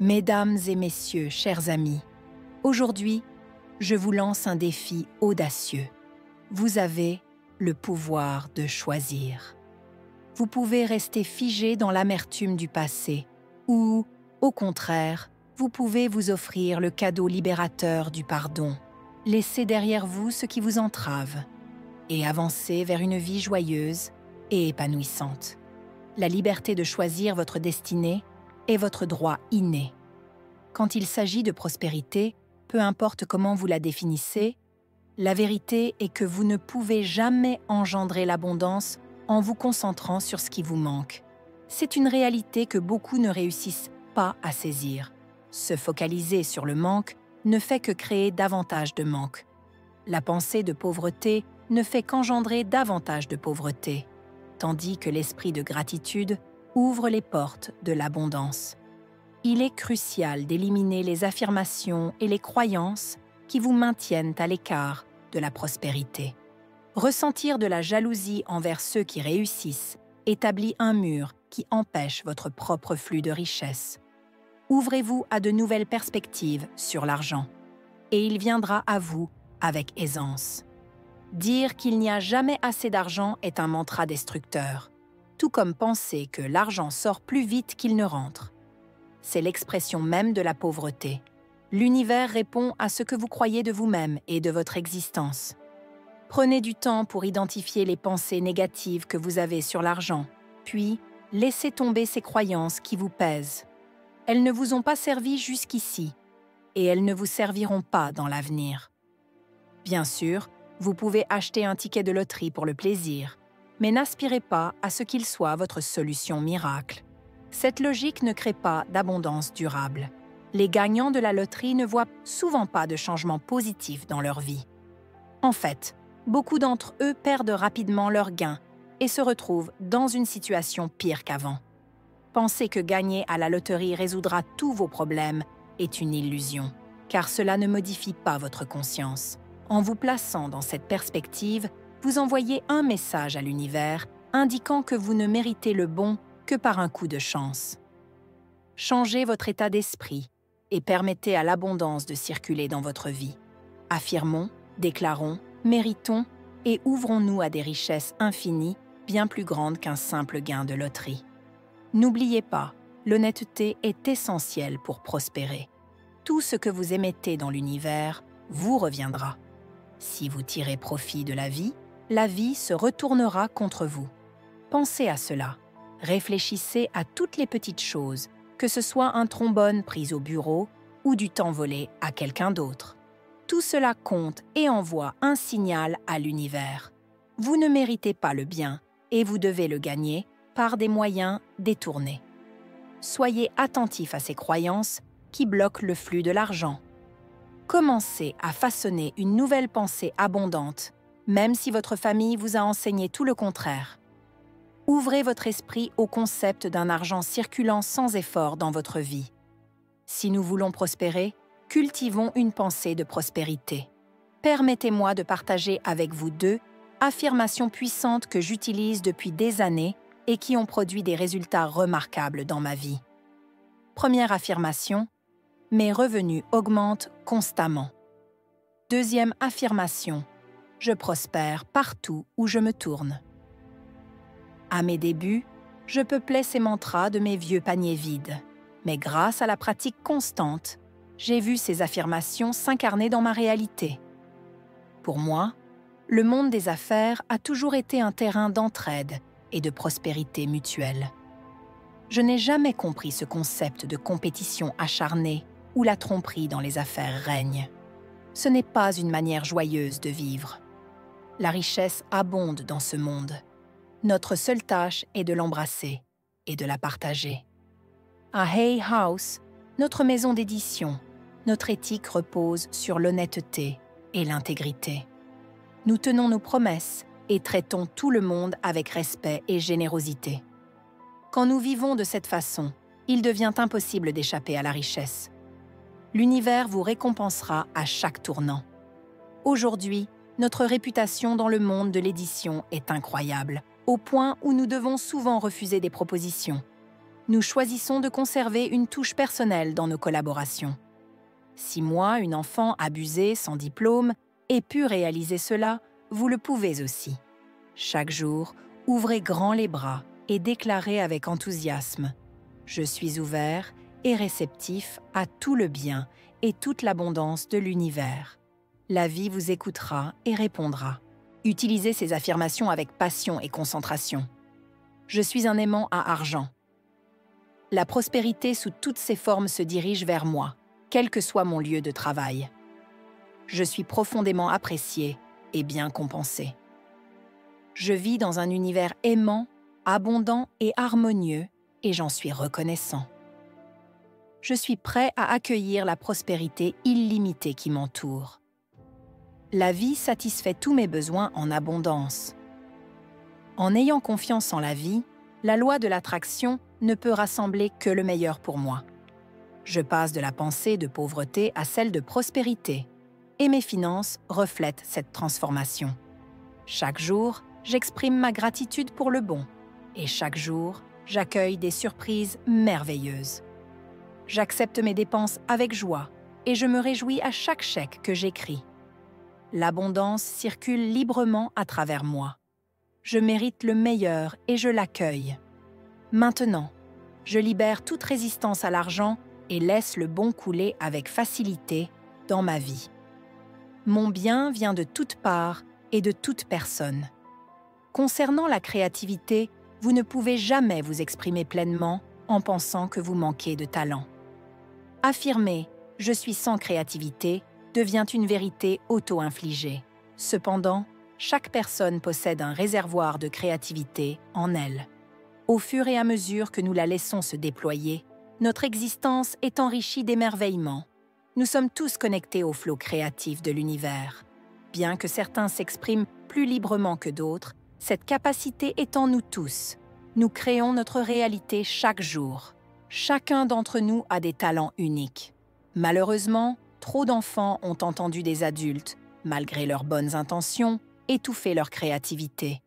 Mesdames et messieurs, chers amis, aujourd'hui, je vous lance un défi audacieux. Vous avez le pouvoir de choisir. Vous pouvez rester figé dans l'amertume du passé ou, au contraire, vous pouvez vous offrir le cadeau libérateur du pardon. Laissez derrière vous ce qui vous entrave et avancez vers une vie joyeuse et épanouissante. La liberté de choisir votre destinée est votre droit inné. Quand il s'agit de prospérité, peu importe comment vous la définissez, la vérité est que vous ne pouvez jamais engendrer l'abondance en vous concentrant sur ce qui vous manque. C'est une réalité que beaucoup ne réussissent pas à saisir. Se focaliser sur le manque ne fait que créer davantage de manque. La pensée de pauvreté ne fait qu'engendrer davantage de pauvreté, tandis que l'esprit de gratitude ouvre les portes de l'abondance. Il est crucial d'éliminer les affirmations et les croyances qui vous maintiennent à l'écart de la prospérité. Ressentir de la jalousie envers ceux qui réussissent établit un mur qui empêche votre propre flux de richesse. Ouvrez-vous à de nouvelles perspectives sur l'argent, et il viendra à vous avec aisance. Dire qu'il n'y a jamais assez d'argent est un mantra destructeur, tout comme penser que l'argent sort plus vite qu'il ne rentre. C'est l'expression même de la pauvreté. L'univers répond à ce que vous croyez de vous-même et de votre existence. Prenez du temps pour identifier les pensées négatives que vous avez sur l'argent, puis laissez tomber ces croyances qui vous pèsent. Elles ne vous ont pas servi jusqu'ici, et elles ne vous serviront pas dans l'avenir. Bien sûr, vous pouvez acheter un ticket de loterie pour le plaisir, mais n'aspirez pas à ce qu'il soit votre solution miracle. Cette logique ne crée pas d'abondance durable. Les gagnants de la loterie ne voient souvent pas de changement positif dans leur vie. En fait, beaucoup d'entre eux perdent rapidement leurs gains et se retrouvent dans une situation pire qu'avant. Penser que gagner à la loterie résoudra tous vos problèmes est une illusion, car cela ne modifie pas votre conscience. En vous plaçant dans cette perspective, vous envoyez un message à l'univers indiquant que vous ne méritez le bon que par un coup de chance. Changez votre état d'esprit et permettez à l'abondance de circuler dans votre vie. Affirmons, déclarons, méritons et ouvrons-nous à des richesses infinies bien plus grandes qu'un simple gain de loterie. N'oubliez pas, l'honnêteté est essentielle pour prospérer. Tout ce que vous émettez dans l'univers vous reviendra. Si vous tirez profit de la vie se retournera contre vous. Pensez à cela. Réfléchissez à toutes les petites choses, que ce soit un trombone pris au bureau ou du temps volé à quelqu'un d'autre. Tout cela compte et envoie un signal à l'univers. Vous ne méritez pas le bien et vous devez le gagner par des moyens détournés. Soyez attentif à ces croyances qui bloquent le flux de l'argent. Commencez à façonner une nouvelle pensée abondante, même si votre famille vous a enseigné tout le contraire. Ouvrez votre esprit au concept d'un argent circulant sans effort dans votre vie. Si nous voulons prospérer, cultivons une pensée de prospérité. Permettez-moi de partager avec vous 2 affirmations puissantes que j'utilise depuis des années et qui ont produit des résultats remarquables dans ma vie. Première affirmation, mes revenus augmentent constamment. Deuxième affirmation, je prospère partout où je me tourne. À mes débuts, je peuplais ces mantras de mes vieux paniers vides, mais grâce à la pratique constante, j'ai vu ces affirmations s'incarner dans ma réalité. Pour moi, le monde des affaires a toujours été un terrain d'entraide et de prospérité mutuelle. Je n'ai jamais compris ce concept de compétition acharnée où la tromperie dans les affaires règne. Ce n'est pas une manière joyeuse de vivre. La richesse abonde dans ce monde. Notre seule tâche est de l'embrasser et de la partager. À Hay House, notre maison d'édition, notre éthique repose sur l'honnêteté et l'intégrité. Nous tenons nos promesses et traitons tout le monde avec respect et générosité. Quand nous vivons de cette façon, il devient impossible d'échapper à la richesse. L'univers vous récompensera à chaque tournant. Aujourd'hui, notre réputation dans le monde de l'édition est incroyable, au point où nous devons souvent refuser des propositions. Nous choisissons de conserver une touche personnelle dans nos collaborations. Si moi, une enfant abusée sans diplôme, ai pu réaliser cela, vous le pouvez aussi. Chaque jour, ouvrez grand les bras et déclarez avec enthousiasme « Je suis ouvert et réceptif à tout le bien et toute l'abondance de l'univers. » La vie vous écoutera et répondra. Utilisez ces affirmations avec passion et concentration. Je suis un aimant à argent. La prospérité sous toutes ses formes se dirige vers moi, quel que soit mon lieu de travail. Je suis profondément apprécié et bien compensé. Je vis dans un univers aimant, abondant et harmonieux, et j'en suis reconnaissant. Je suis prêt à accueillir la prospérité illimitée qui m'entoure. La vie satisfait tous mes besoins en abondance. En ayant confiance en la vie, la loi de l'attraction ne peut rassembler que le meilleur pour moi. Je passe de la pensée de pauvreté à celle de prospérité, et mes finances reflètent cette transformation. Chaque jour, j'exprime ma gratitude pour le bon, et chaque jour, j'accueille des surprises merveilleuses. J'accepte mes dépenses avec joie, et je me réjouis à chaque chèque que j'écris. L'abondance circule librement à travers moi. Je mérite le meilleur et je l'accueille. Maintenant, je libère toute résistance à l'argent et laisse le bon couler avec facilité dans ma vie. Mon bien vient de toutes parts et de toute personne. Concernant la créativité, vous ne pouvez jamais vous exprimer pleinement en pensant que vous manquez de talent. Affirmer « je suis sans créativité » devient une vérité auto-infligée. Cependant, chaque personne possède un réservoir de créativité en elle. Au fur et à mesure que nous la laissons se déployer, notre existence est enrichie d'émerveillements. Nous sommes tous connectés au flot créatif de l'univers. Bien que certains s'expriment plus librement que d'autres, cette capacité est en nous tous. Nous créons notre réalité chaque jour. Chacun d'entre nous a des talents uniques. Malheureusement, trop d'enfants ont entendu des adultes, malgré leurs bonnes intentions, étouffer leur créativité.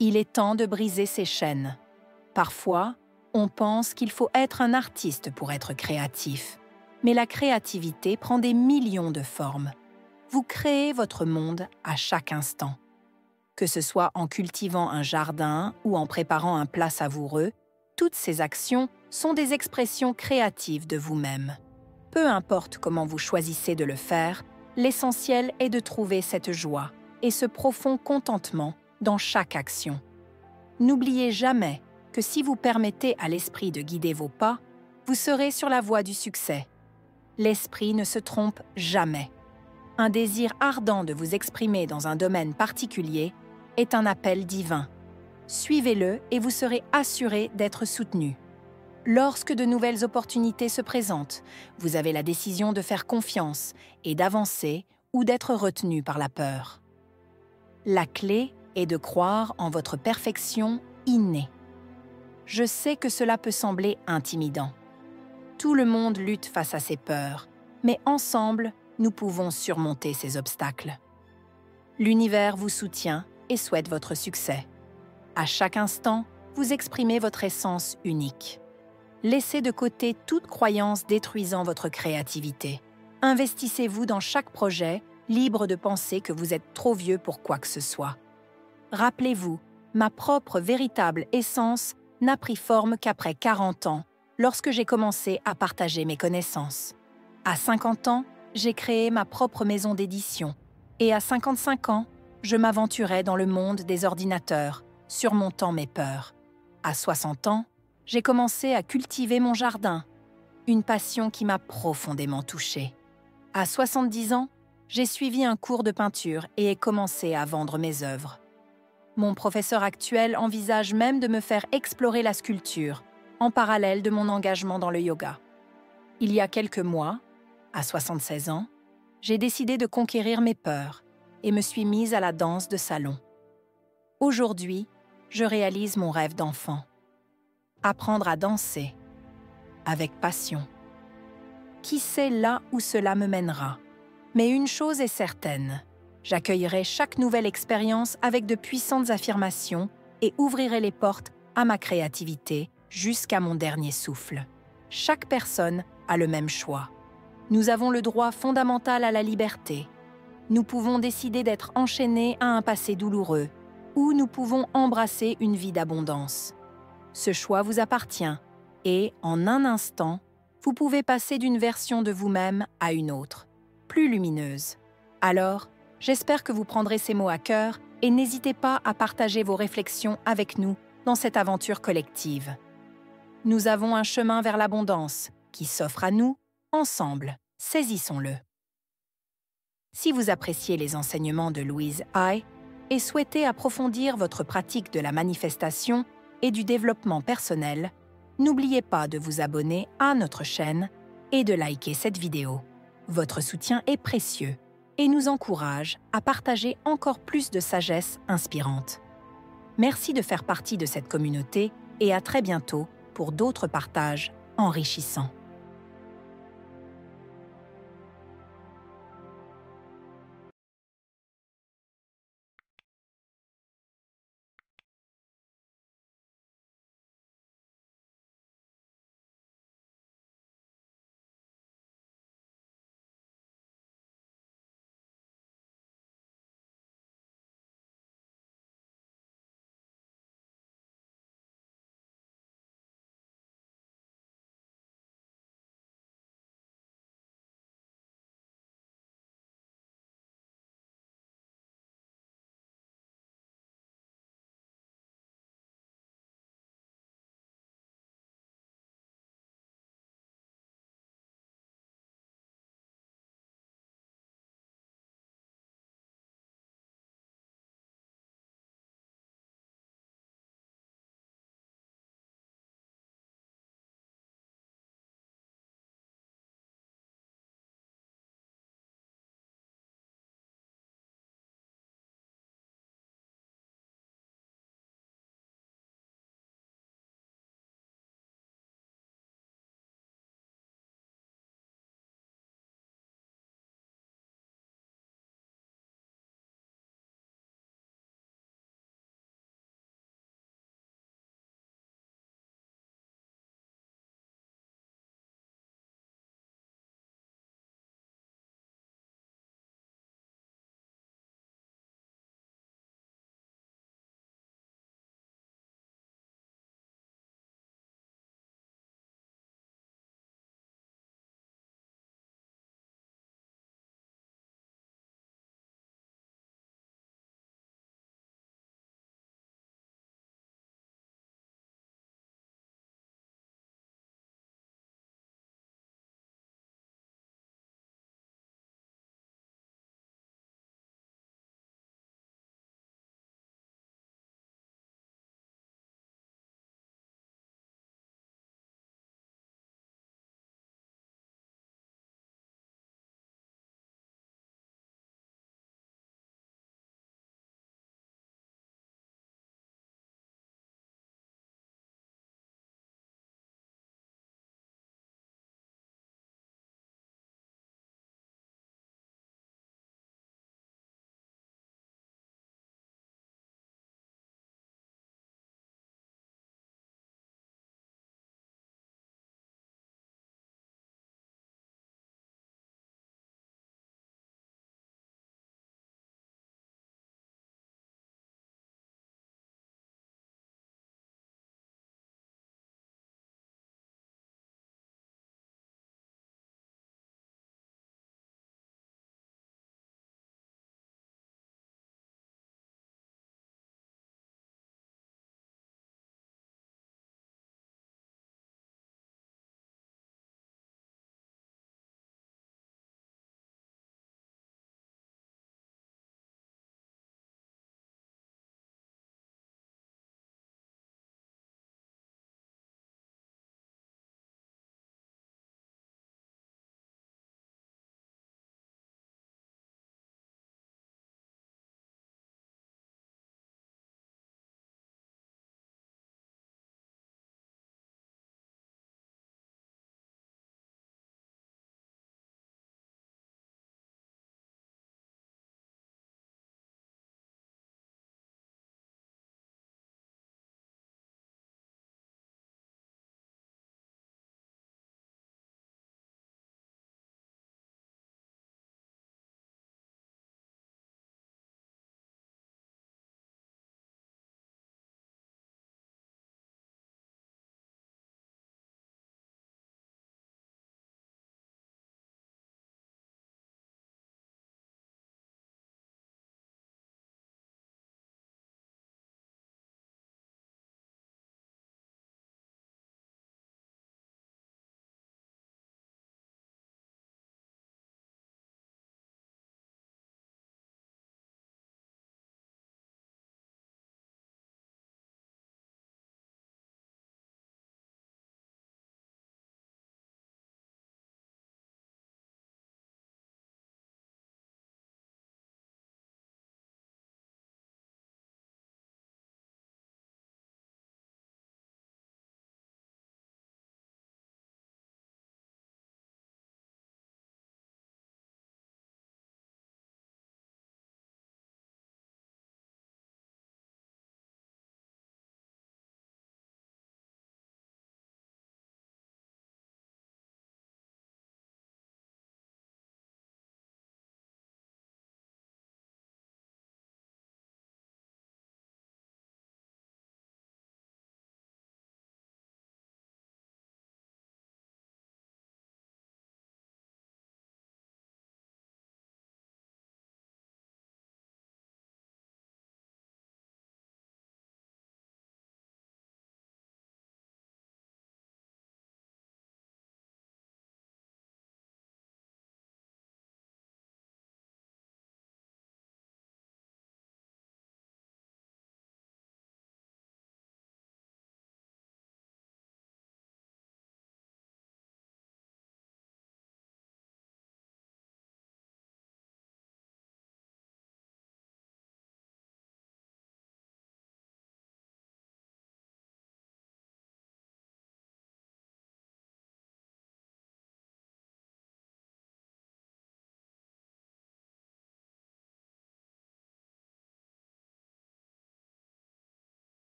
Il est temps de briser ces chaînes. Parfois, on pense qu'il faut être un artiste pour être créatif. Mais la créativité prend des millions de formes. Vous créez votre monde à chaque instant. Que ce soit en cultivant un jardin ou en préparant un plat savoureux, toutes ces actions sont des expressions créatives de vous-même. Peu importe comment vous choisissez de le faire, l'essentiel est de trouver cette joie et ce profond contentement dans chaque action. N'oubliez jamais que si vous permettez à l'esprit de guider vos pas, vous serez sur la voie du succès. L'esprit ne se trompe jamais. Un désir ardent de vous exprimer dans un domaine particulier est un appel divin. Suivez-le et vous serez assuré d'être soutenu. Lorsque de nouvelles opportunités se présentent, vous avez la décision de faire confiance et d'avancer ou d'être retenu par la peur. La clé est de croire en votre perfection innée. Je sais que cela peut sembler intimidant. Tout le monde lutte face à ses peurs, mais ensemble, nous pouvons surmonter ces obstacles. L'univers vous soutient et souhaite votre succès. À chaque instant, vous exprimez votre essence unique. Laissez de côté toute croyance détruisant votre créativité. Investissez-vous dans chaque projet, libre de penser que vous êtes trop vieux pour quoi que ce soit. Rappelez-vous, ma propre véritable essence n'a pris forme qu'après 40 ans, lorsque j'ai commencé à partager mes connaissances. À 50 ans, j'ai créé ma propre maison d'édition. Et à 55 ans, je m'aventurais dans le monde des ordinateurs, surmontant mes peurs. À 60 ans, j'ai commencé à cultiver mon jardin, une passion qui m'a profondément touchée. À 70 ans, j'ai suivi un cours de peinture et ai commencé à vendre mes œuvres. Mon professeur actuel envisage même de me faire explorer la sculpture, en parallèle de mon engagement dans le yoga. Il y a quelques mois, à 76 ans, j'ai décidé de conquérir mes peurs et me suis mise à la danse de salon. Aujourd'hui, je réalise mon rêve d'enfant. Apprendre à danser, avec passion. Qui sait là où cela me mènera? Mais une chose est certaine, j'accueillerai chaque nouvelle expérience avec de puissantes affirmations et ouvrirai les portes à ma créativité jusqu'à mon dernier souffle. Chaque personne a le même choix. Nous avons le droit fondamental à la liberté. Nous pouvons décider d'être enchaînés à un passé douloureux ou nous pouvons embrasser une vie d'abondance. Ce choix vous appartient et, en un instant, vous pouvez passer d'une version de vous-même à une autre, plus lumineuse. Alors, j'espère que vous prendrez ces mots à cœur et n'hésitez pas à partager vos réflexions avec nous dans cette aventure collective. Nous avons un chemin vers l'abondance qui s'offre à nous, ensemble. Saisissons-le. Si vous appréciez les enseignements de Louise Hay et souhaitez approfondir votre pratique de la manifestation et du développement personnel, n'oubliez pas de vous abonner à notre chaîne et de liker cette vidéo. Votre soutien est précieux et nous encourage à partager encore plus de sagesse inspirante. Merci de faire partie de cette communauté et à très bientôt pour d'autres partages enrichissants.